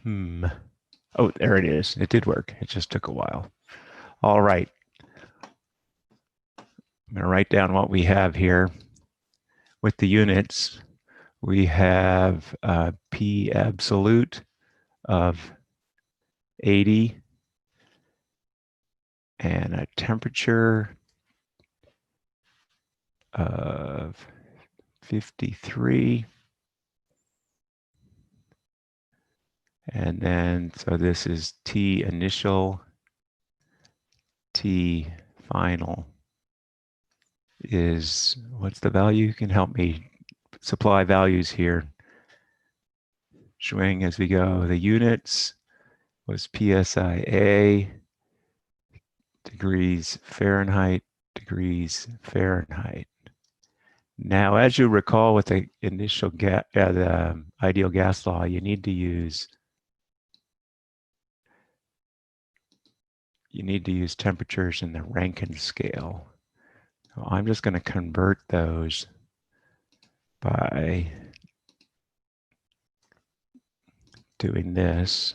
Oh, there it is. It did work. It just took a while. All right. I'm going to write down what we have here. With the units, we have P absolute of 80 and a temperature of 53. And then, so this is T initial, T final is, what's the value? You can help me supply values here. Showing as we go. The units was PSIA, degrees Fahrenheit, degrees Fahrenheit. Now, as you recall with the initial the ideal gas law, you need to use temperatures in the Rankine scale. So I'm just going to convert those by doing this.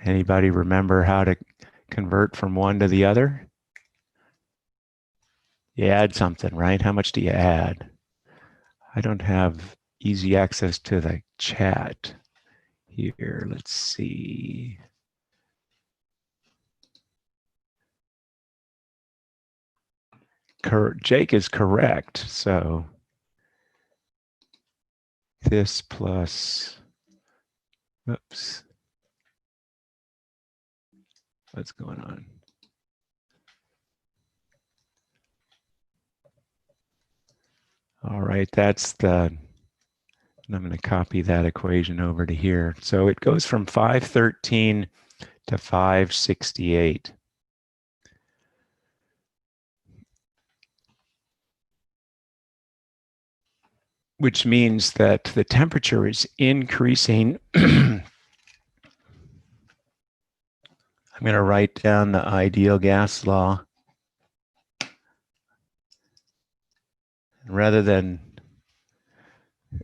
Anybody remember how to convert from one to the other? You add something, right? How much do you add? I don't have easy access to the chat here. Let's see. Jake is correct. So this plus, oops. What's going on? All right, that's the, and I'm going to copy that equation over to here. So it goes from 513 to 568. Which means that the temperature is increasing. I'm going to write down the ideal gas law. Rather than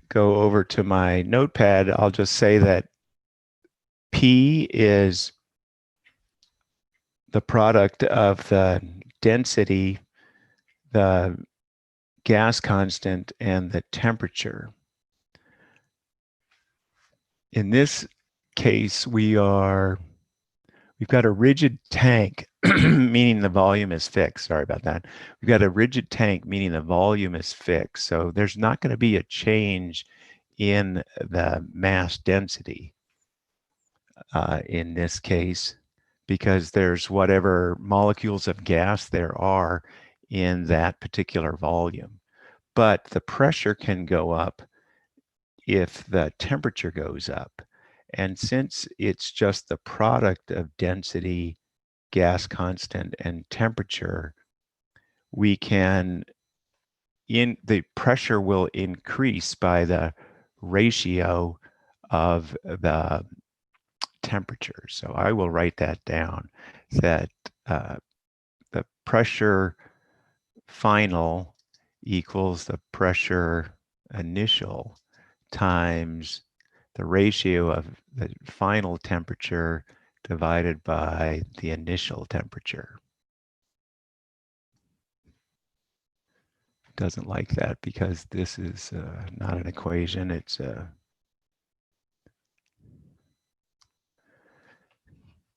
go over to my notepad, I'll just say that P is the product of the density, the gas constant, and the temperature. In this case, we've got a rigid tank, meaning the volume is fixed. Sorry about that. We've got a rigid tank, meaning the volume is fixed. So there's not going to be a change in the mass density in this case, because there's whatever molecules of gas there are in that particular volume. But the pressure can go up if the temperature goes up. And since it's just the product of density, gas constant, and temperature, we can, the pressure will increase by the ratio of the temperature. So I will write that down, that the pressure final equals the pressure initial times the ratio of the final temperature divided by the initial temperature. Doesn't like that because this is not an equation, it's a...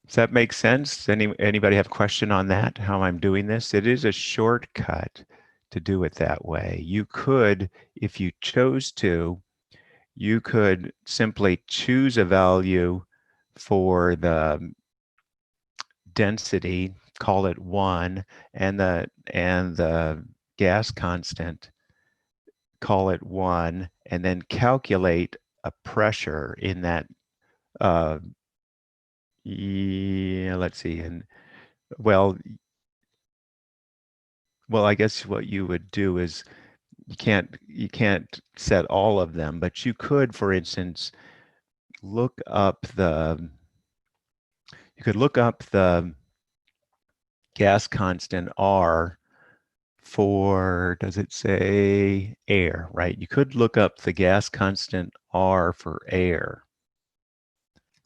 Does that make sense? Anybody have a question on that, how I'm doing this? It is a shortcut to do it that way. You could, if you chose to, you could simply choose a value for the density, call it 1, and the gas constant, call it 1, and then calculate a pressure in that yeah, let's see. And well, I guess what you would do is you can't set all of them, but you could, for instance, look up the gas constant R for, does it say air, right? You could look up the gas constant R for air,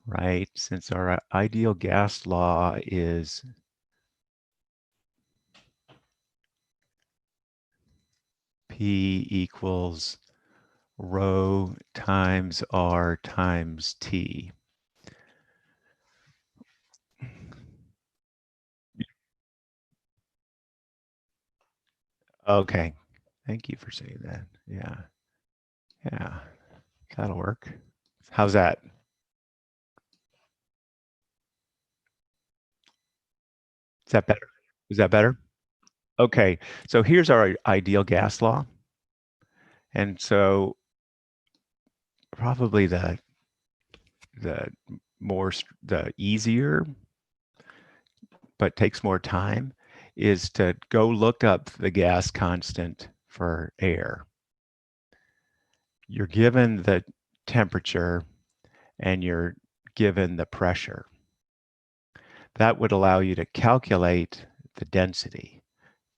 right? Since our ideal gas law is P equals rho times R times T. Okay, thank you for saying that. Yeah, yeah, that'll work. How's that? Is that better? Is that better? Okay, so here's our ideal gas law. And so probably the the easier but takes more time is to go look up the gas constant for air. You're given the temperature and you're given the pressure. That would allow you to calculate the density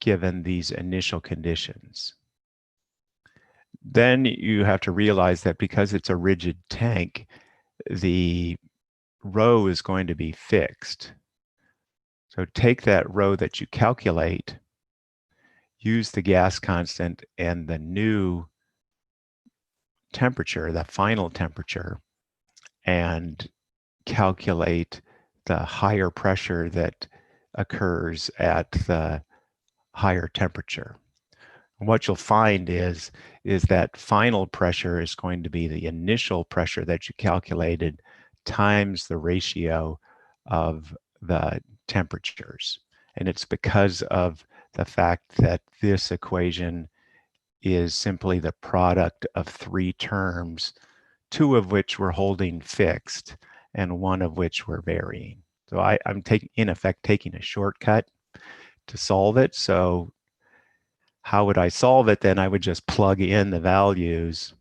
given these initial conditions. Then you have to realize that because it's a rigid tank, the rho is going to be fixed. So take that rho that you calculate, use the gas constant and the new temperature, the final temperature, and calculate the higher pressure that occurs at the higher temperature. And what you'll find is that final pressure is going to be the initial pressure that you calculated times the ratio of the temperatures. And it's because of the fact that this equation is simply the product of three terms, two of which we're holding fixed and one of which we're varying. So I'm in effect taking a shortcut to solve it. So how would I solve it? Then I would just plug in the values.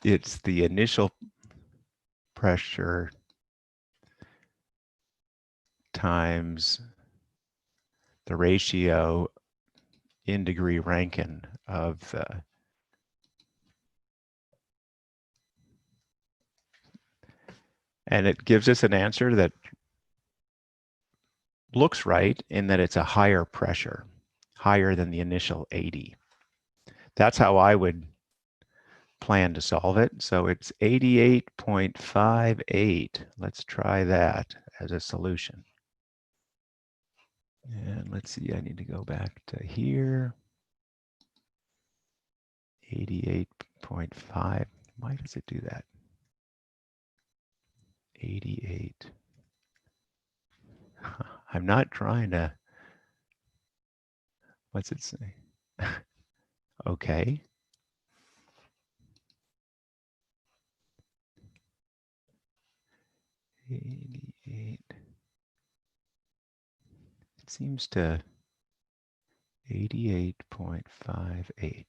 It's the initial pressure times the ratio in degree Rankine of the, and it gives us an answer that looks right in that it's a higher pressure, higher than the initial 80. That's how I would plan to solve it. So it's 88.58. Let's try that as a solution. And let's see, I need to go back to here. 88.5. Why does it do that? 88. I'm not trying to, what's it say? Okay. 88. It seems to 88.58.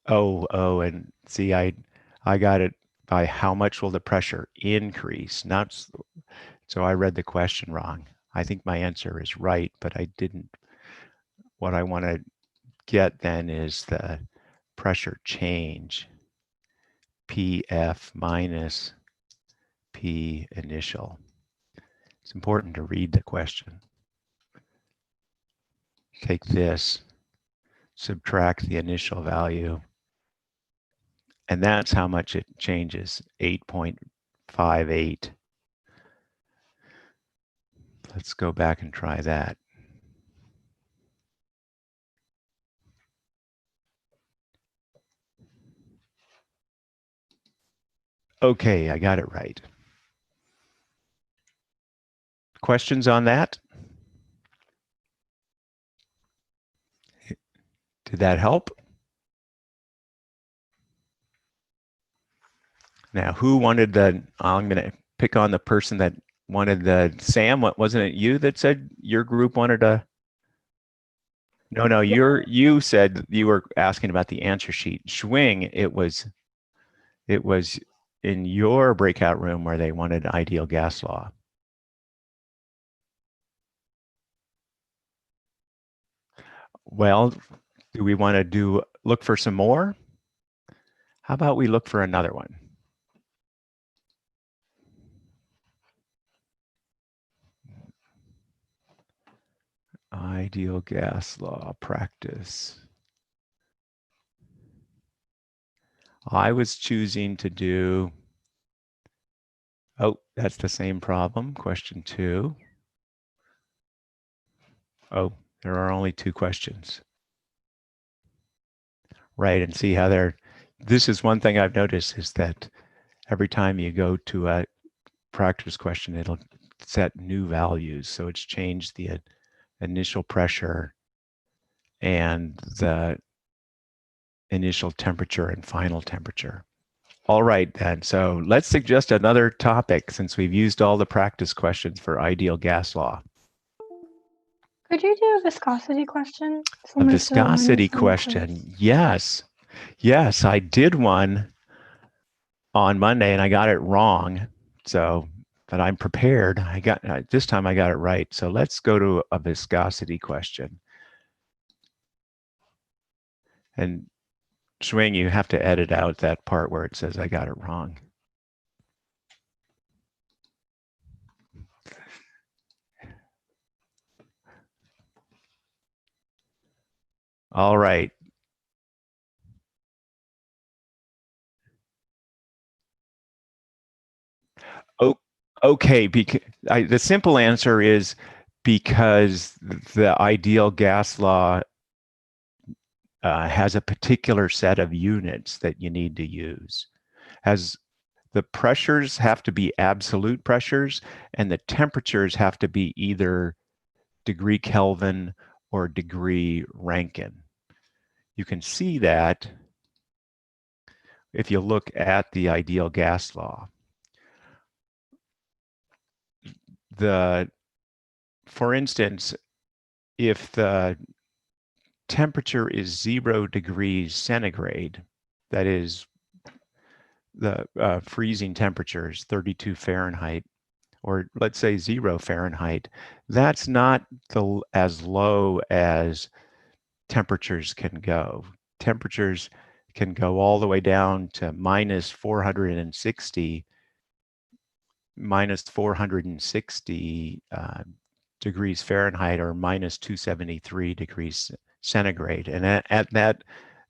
Oh, and see, I got it by how much will the pressure increase, not, so I read the question wrong. I think my answer is right, but I didn't. What I want to get then is the pressure change, PF minus P initial. It's important to read the question. Take this, subtract the initial value, and that's how much it changes, 8.58. Let's go back and try that. Okay, I got it right. Questions on that? Did that help? Now, who wanted the, I'm going to pick on the person that Sam, wasn't it you that said your group wanted a? No, you said you were asking about the answer sheet. Schwing, it was in your breakout room where they wanted ideal gas law. Well, do we want to look for some more? How about we look for another one? Ideal gas law practice. I was choosing to do, oh, that's the same problem, question 2. Oh, there are only 2 questions. Right, and see how this is one thing I've noticed is that every time you go to a practice question, it'll set new values. So it's changed the initial pressure and the initial temperature and final temperature. All right, then. So let's suggest another topic since we've used all the practice questions for ideal gas law. Could you do a viscosity question? A viscosity question. Yes. Yes, I did one on Monday and I got it wrong. So, but I'm prepared. This time I got it right. So let's go to a viscosity question. And Schwing, you have to edit out that part where it says I got it wrong. All right. Oh, okay. The simple answer is because the ideal gas law has a particular set of units that you need to use. As the pressures have to be absolute pressures, and the temperatures have to be either degree Kelvin or degree Rankine. You can see that if you look at the ideal gas law. For instance, if the temperature is 0 degrees centigrade, that is the freezing temperature is 32 Fahrenheit, or let's say 0 Fahrenheit, that's not as low as temperatures can go. Temperatures can go all the way down to minus 460 degrees Fahrenheit, or minus 273 degrees centigrade. And at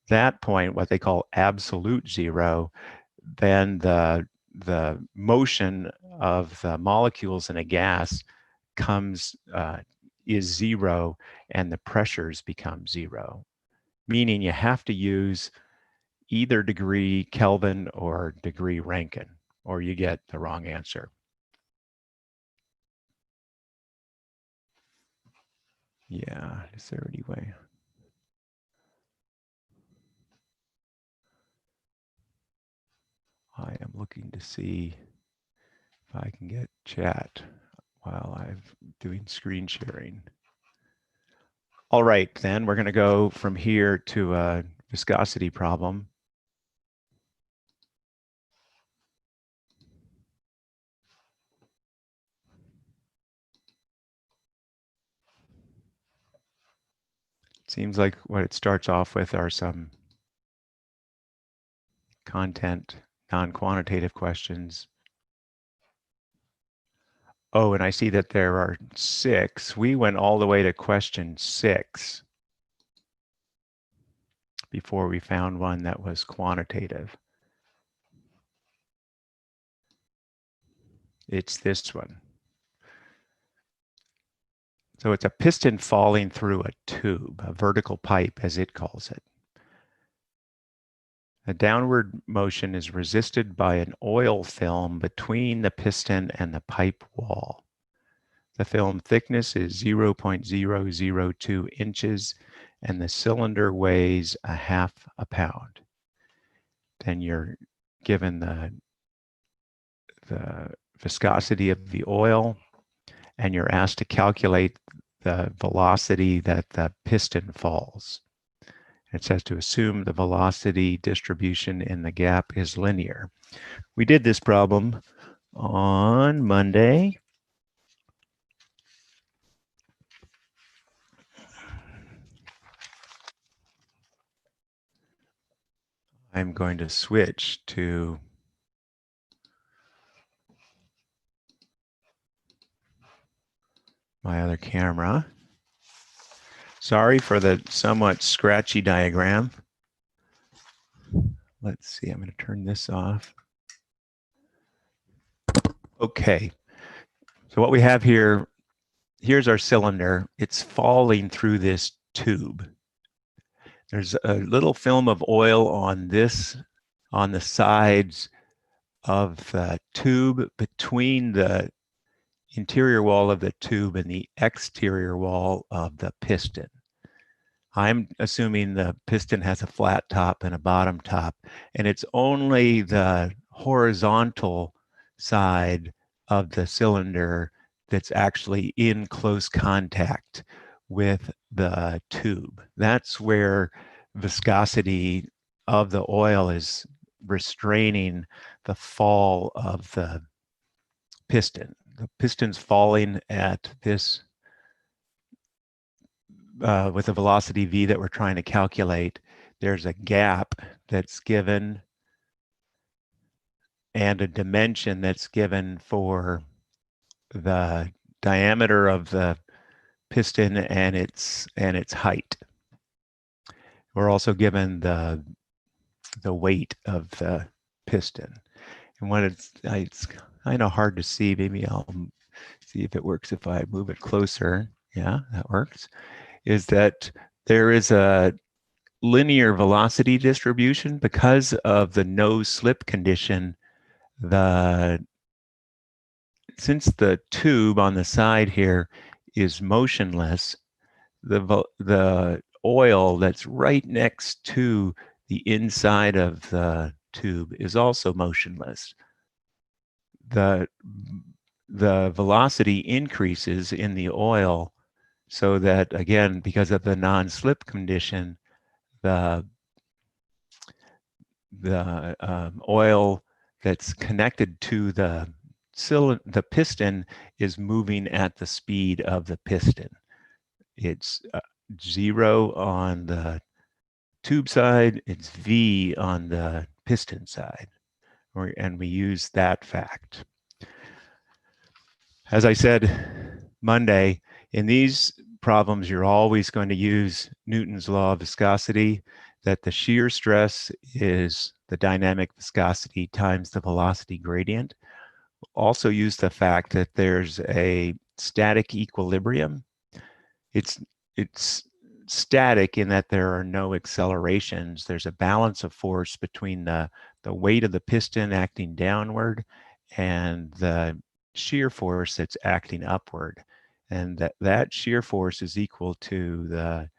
that point, what they call absolute zero, then the motion of the molecules in a gas is zero, and the pressures become zero, meaning you have to use either degree Kelvin or degree Rankine, or you get the wrong answer. Yeah, is there any way? I am looking to see if I can get chat while I'm doing screen sharing. All right, then we're going to go from here to a viscosity problem. Seems like what it starts off with are some content, non-quantitative questions. Oh, and I see that there are 6. We went all the way to question 6 before we found one that was quantitative. It's this one. So it's a piston falling through a tube, a vertical pipe, as it calls it. The downward motion is resisted by an oil film between the piston and the pipe wall. The film thickness is 0.002 inches, and the cylinder weighs a half a pound. Then you're given the viscosity of the oil, and you're asked to calculate the velocity that the piston falls. It says to assume the velocity distribution in the gap is linear. We did this problem on Monday. I'm going to switch to my other camera. Sorry for the somewhat scratchy diagram. Let's see, I'm going to turn this off. Okay, so what we have here, here's our cylinder. It's falling through this tube. There's a little film of oil on this, on the sides of the tube between the interior wall of the tube and the exterior wall of the piston. I'm assuming the piston has a flat top and a bottom top, and it's only the horizontal side of the cylinder that's actually in close contact with the tube. That's where viscosity of the oil is restraining the fall of the piston. The piston's falling at this with the velocity v that we're trying to calculate. There's a gap that's given and a dimension that's given for the diameter of the piston and its height. We're also given the weight of the piston. And when it's kind of hard to see, maybe I'll see if it works if I move it closer. Yeah, that works. Is that there is a linear velocity distribution because of the no slip condition. Since the tube on the side here is motionless, the oil that's right next to the inside of the tube is also motionless. The velocity increases in the oil so that, again, because of the non-slip condition, the oil that's connected to the piston is moving at the speed of the piston. It's 0 on the tube side, it's v on the piston side, and we use that fact. As I said Monday, in these problems, you're always going to use Newton's law of viscosity, that the shear stress is the dynamic viscosity times the velocity gradient. Also use the fact that there's a static equilibrium. It's static in that there are no accelerations. There's a balance of force between the weight of the piston acting downward and the shear force that's acting upward. And that shear force is equal to the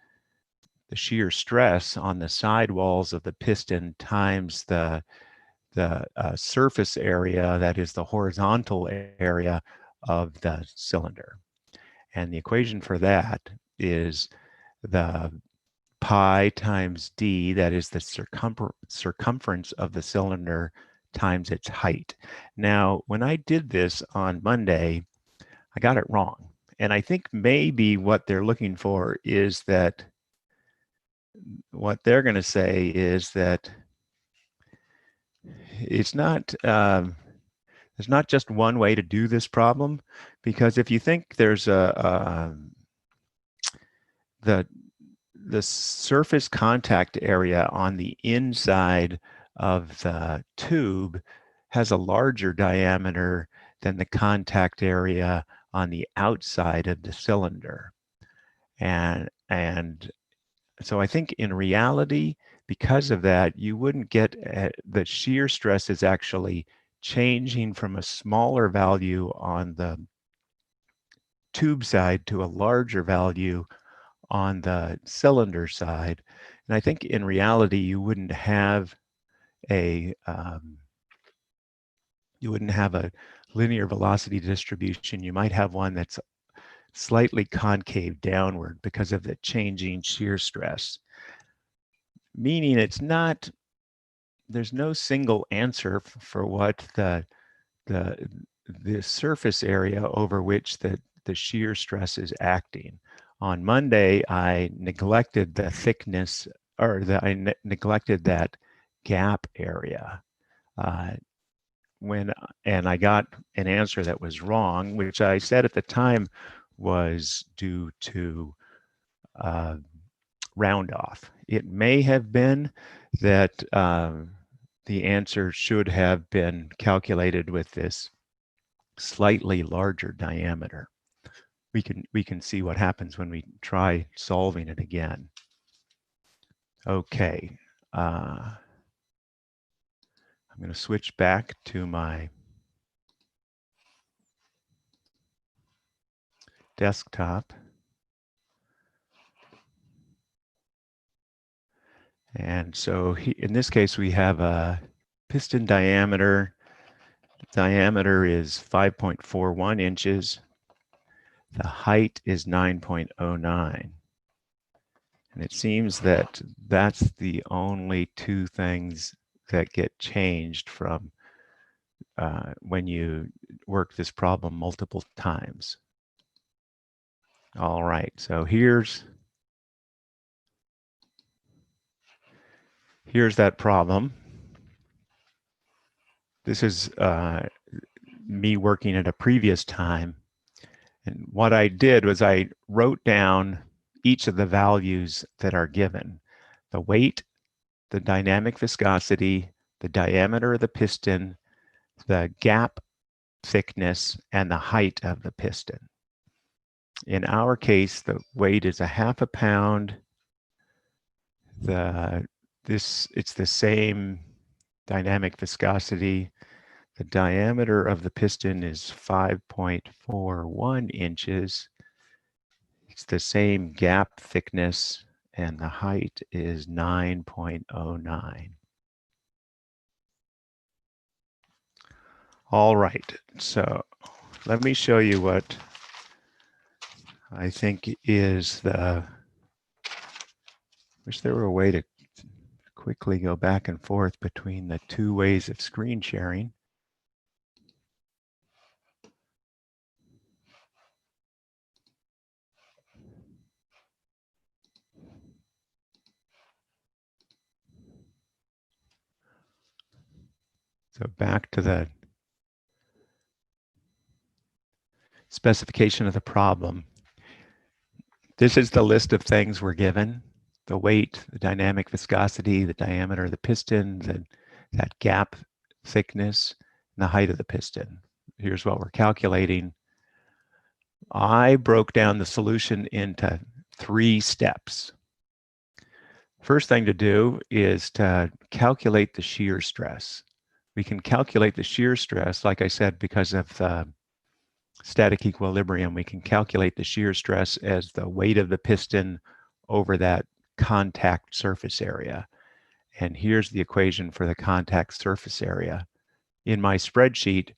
shear stress on the side walls of the piston times the surface area, that is the horizontal area of the cylinder. And the equation for that is the pi times d, that is the circumference of the cylinder times its height. Now, when I did this on Monday, I got it wrong. And I think maybe what they're looking for is that, what they're going to say is that it's not, there's not just one way to do this problem, because if you think there's the surface contact area on the inside of the tube has a larger diameter than the contact area on the outside of the cylinder. And so I think in reality, because of that, you wouldn't get the shear stress is actually changing from a smaller value on the tube side to a larger value on the cylinder side. And I think in reality, you wouldn't have a linear velocity distribution, you might have one that's slightly concave downward because of the changing shear stress, meaning there's no single answer for what the surface area over which the shear stress is acting. On Monday, I neglected the thickness, or I neglected that gap area. And I got an answer that was wrong, which I said at the time was due to round off. It may have been that the answer should have been calculated with this slightly larger diameter. We can see what happens when we try solving it again. Okay, I'm going to switch back to my desktop. And so in this case, we have a piston diameter. The diameter is 5.41 inches. The height is 9.09. And it seems that that's the only two things that get changed from when you work this problem multiple times. All right, so here's that problem. This is me working at a previous time. And what I did was I wrote down each of the values that are given: the weight, the dynamic viscosity, the diameter of the piston, the gap thickness, and the height of the piston. In our case, the weight is 1/2 pound. It's the same dynamic viscosity. The diameter of the piston is 5.41 inches. It's the same gap thickness, and the height is 9.09. All right, so let me show you what I think is the, wish there were a way to quickly go back and forth between the two ways of screen sharing. So back to the specification of the problem. This is the list of things we're given: the weight, the dynamic viscosity, the diameter of the piston, that gap thickness, and the height of the piston. Here's what we're calculating. I broke down the solution into 3 steps. First thing to do is to calculate the shear stress. We can calculate the shear stress, like I said, because of the static equilibrium. We can calculate the shear stress as the weight of the piston over that contact surface area. And here's the equation for the contact surface area. In my spreadsheet,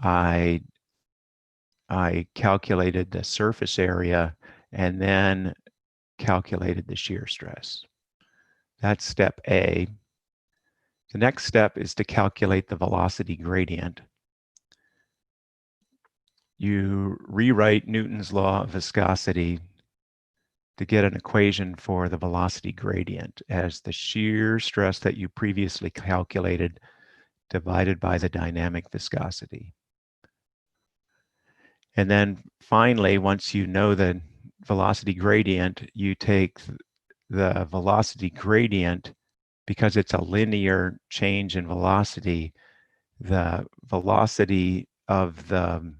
I calculated the surface area and then calculated the shear stress. That's step A. The next step is to calculate the velocity gradient. You rewrite Newton's law of viscosity to get an equation for the velocity gradient as the shear stress that you previously calculated divided by the dynamic viscosity. And then finally, once you know the velocity gradient, you take the velocity gradient, because it's a linear change in velocity, the velocity of the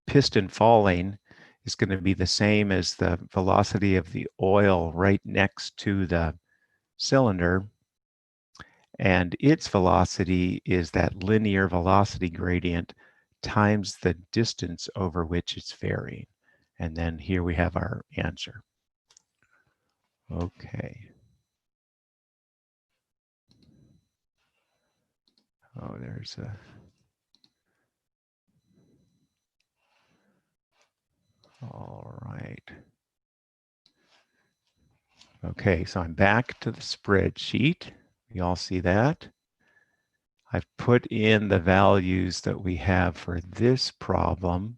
piston falling is going to be the same as the velocity of the oil right next to the cylinder. And its velocity is that linear velocity gradient times the distance over which it's varying. And then here we have our answer. Okay. Oh, there's a All right. Okay, so I'm back to the spreadsheet. We all see that. I've put in the values that we have for this problem.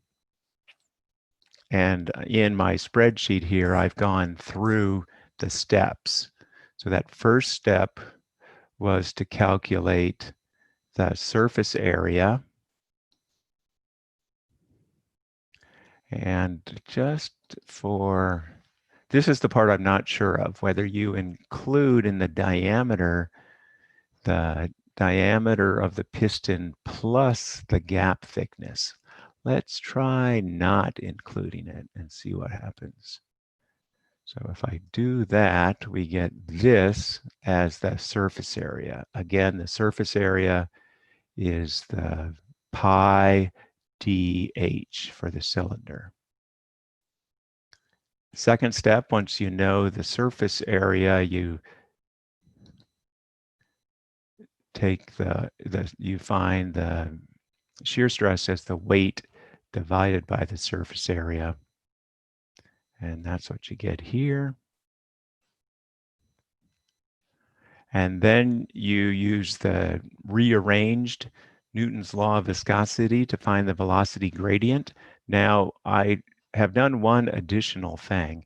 And in my spreadsheet here, I've gone through the steps. So that first step was to calculate the surface area. And just for, this is the part I'm not sure of, whether you include in the diameter of the piston plus the gap thickness. Let's try not including it and see what happens. So if I do that, we get this as the surface area. Again, the surface area is the pi dh for the cylinder. Second step, once you know the surface area, you take you find the shear stress as the weight divided by the surface area. And that's what you get here. And then you use the rearranged Newton's law of viscosity to find the velocity gradient. Now, I have done one additional thing.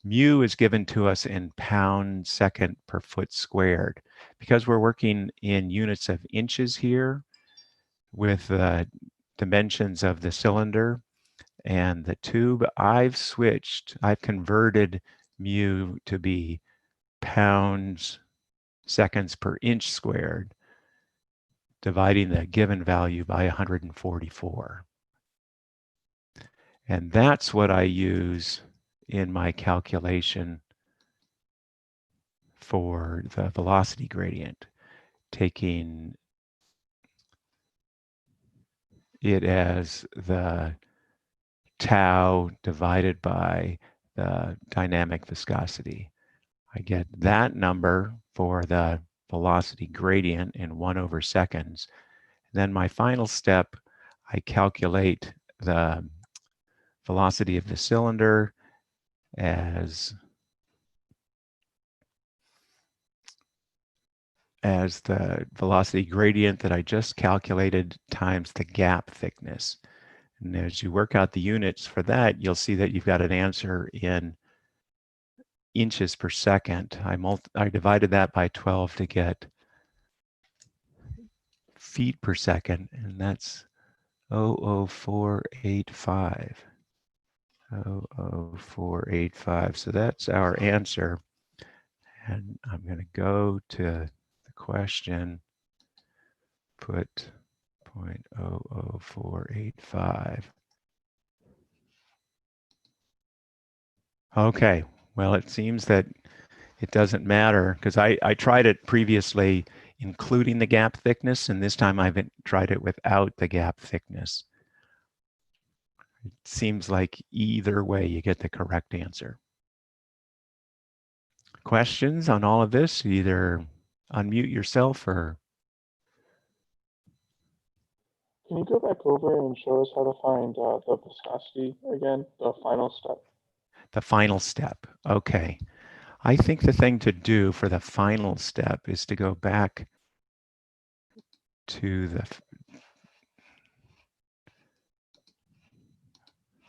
Mu is given to us in pounds second per foot squared. Because we're working in units of inches here with the dimensions of the cylinder and the tube, I've converted mu to be pounds seconds per inch squared, dividing the given value by 144. And that's what I use in my calculation for the velocity gradient, taking it as the tau divided by the dynamic viscosity. I get that number for the velocity gradient in 1/seconds. Then my final step, I calculate the velocity of the cylinder as the velocity gradient that I just calculated times the gap thickness. And as you work out the units for that, you'll see that you've got an answer in inches per second. I divided that by 12 to get feet per second, and that's 00485. 00485. So that's our answer. And I'm going to go to the question, put 0.00485. Okay, well, it seems that it doesn't matter because I tried it previously including the gap thickness, and this time I've tried it without the gap thickness. It seems like either way you get the correct answer. Questions on all of this? Either unmute yourself or... Can you go back over and show us how to find the viscosity again, the final step? The final step. Okay. I think the thing to do for the final step is to go back to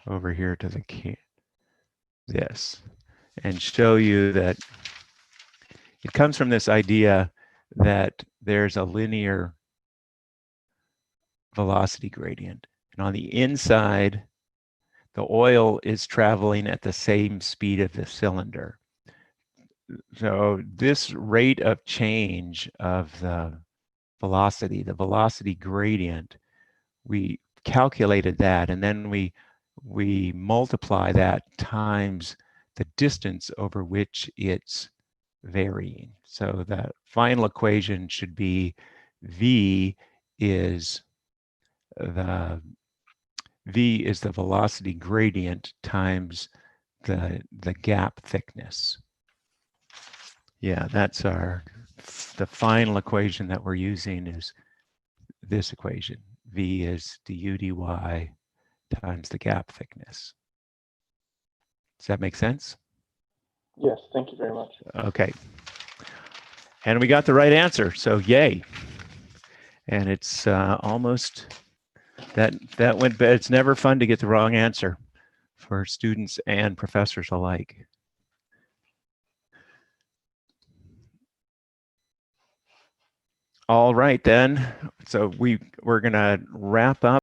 over here to this and show you that it comes from this idea that there's a linear velocity gradient. And on the inside, the oil is traveling at the same speed of the cylinder. So this rate of change of the velocity gradient, we calculated that, and then we multiply that times the distance over which it's varying. So the final equation should be V is the velocity gradient times the gap thickness. Yeah, that's the final equation that we're using is this equation. V is du dy times the gap thickness. Does that make sense? Yes, thank you very much. Okay. And we got the right answer, so yay. And it's almost, that went, but it's never fun to get the wrong answer for students and professors alike. All right then, so we're gonna wrap up.